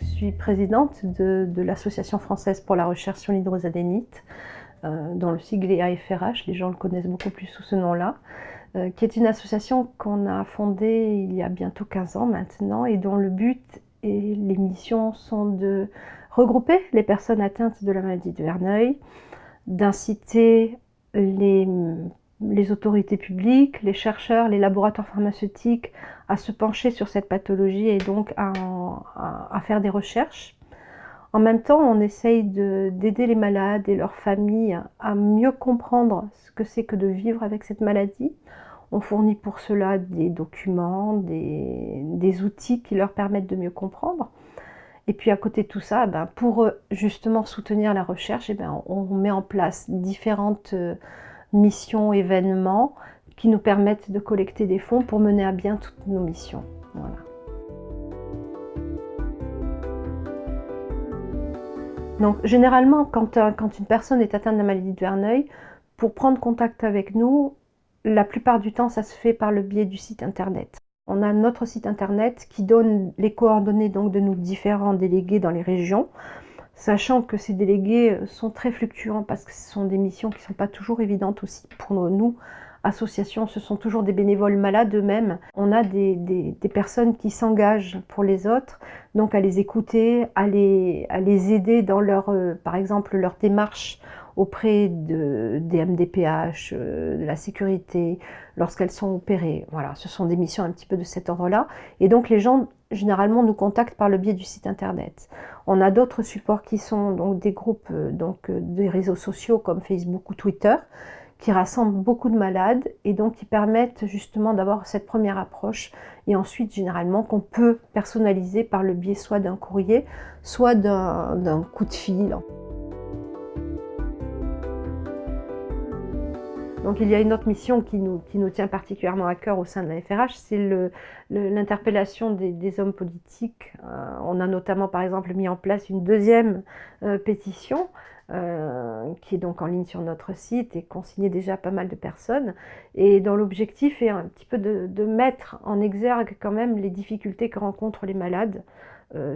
Je suis présidente de l'Association française pour la recherche sur l'hydrosadénite, dont le sigle est AFRH, les gens le connaissent beaucoup plus sous ce nom-là, qui est une association qu'on a fondée il y a bientôt 15 ans maintenant et dont le but et les missions sont de regrouper les personnes atteintes de la maladie de Verneuil, d'inciter les autorités publiques, les chercheurs, les laboratoires pharmaceutiques à se pencher sur cette pathologie et donc à faire des recherches. En même temps, on essaye d'aider les malades et leurs familles à mieux comprendre ce que c'est que de vivre avec cette maladie. On fournit pour cela des documents, des outils qui leur permettent de mieux comprendre. Et puis à côté de tout ça, pour justement soutenir la recherche, on met en place différentes missions, événements qui nous permettent de collecter des fonds pour mener à bien toutes nos missions. Voilà. Donc généralement, quand une personne est atteinte de la maladie de Verneuil, pour prendre contact avec nous, la plupart du temps, ça se fait par le biais du site internet. On a notre site internet qui donne les coordonnées donc, de nos différents délégués dans les régions, sachant que ces délégués sont très fluctuants parce que ce sont des missions qui ne sont pas toujours évidentes aussi pour nous. Associations, ce sont toujours des bénévoles malades eux-mêmes. On a des personnes qui s'engagent pour les autres, donc à les écouter, à les aider dans leur, par exemple, leur démarche auprès des MDPH, de la sécurité, lorsqu'elles sont opérées. Voilà, ce sont des missions un petit peu de cet ordre-là. Et donc les gens, généralement, nous contactent par le biais du site internet. On a d'autres supports qui sont donc des groupes, des réseaux sociaux comme Facebook ou Twitter, qui rassemblent beaucoup de malades et donc qui permettent justement d'avoir cette première approche et ensuite généralement qu'on peut personnaliser par le biais soit d'un courrier, soit d'un coup de fil. Donc il y a une autre mission qui nous tient particulièrement à cœur au sein de la FRH, c'est l'interpellation des hommes politiques. On a notamment par exemple mis en place une deuxième pétition qui est donc en ligne sur notre site et consignée déjà pas mal de personnes et dont l'objectif est un petit peu de mettre en exergue quand même les difficultés que rencontrent les malades,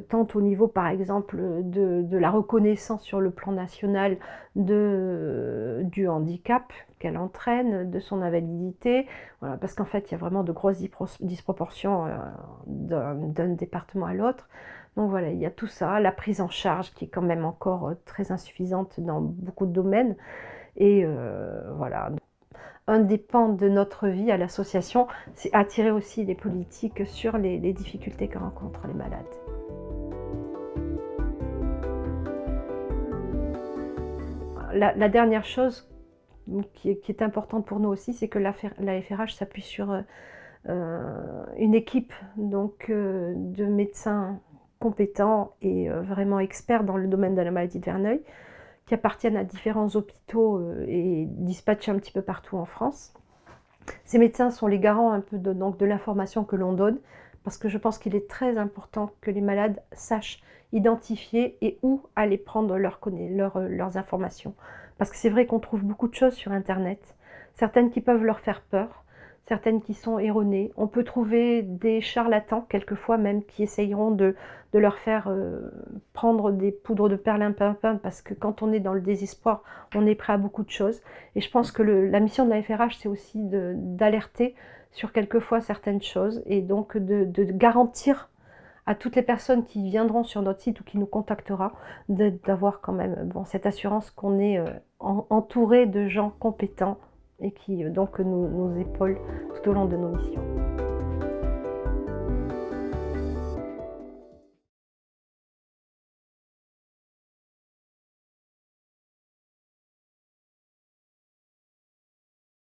tant au niveau par exemple de la reconnaissance sur le plan national du handicap qu'elle entraîne, de son invalidité, voilà, parce qu'en fait il y a vraiment de grosses disproportions d'un département à l'autre. Donc voilà, il y a tout ça, la prise en charge qui est quand même encore très insuffisante dans beaucoup de domaines. Et voilà, un des pans de notre vie à l'association, c'est attirer aussi les politiques sur les difficultés que rencontrent les malades. La dernière chose qui est importante pour nous aussi, c'est que la FRH s'appuie sur une équipe de médecins compétents et vraiment experts dans le domaine de la maladie de Verneuil, qui appartiennent à différents hôpitaux et dispatchés un petit peu partout en France. Ces médecins sont les garants un peu de l'information que l'on donne, parce que je pense qu'il est très important que les malades sachent identifier et où aller prendre leurs informations. Parce que c'est vrai qu'on trouve beaucoup de choses sur Internet, certaines qui peuvent leur faire peur, certaines qui sont erronées. On peut trouver des charlatans, quelquefois même, qui essayeront de leur faire prendre des poudres de perlimpinpin, parce que quand on est dans le désespoir, on est prêt à beaucoup de choses. Et je pense que la mission de la FRH, c'est aussi d'alerter sur quelquefois certaines choses, et donc de garantir à toutes les personnes qui viendront sur notre site ou qui nous contactera, d'avoir quand même cette assurance qu'on est entouré de gens compétents et qui donc nous épaulent tout au long de nos missions.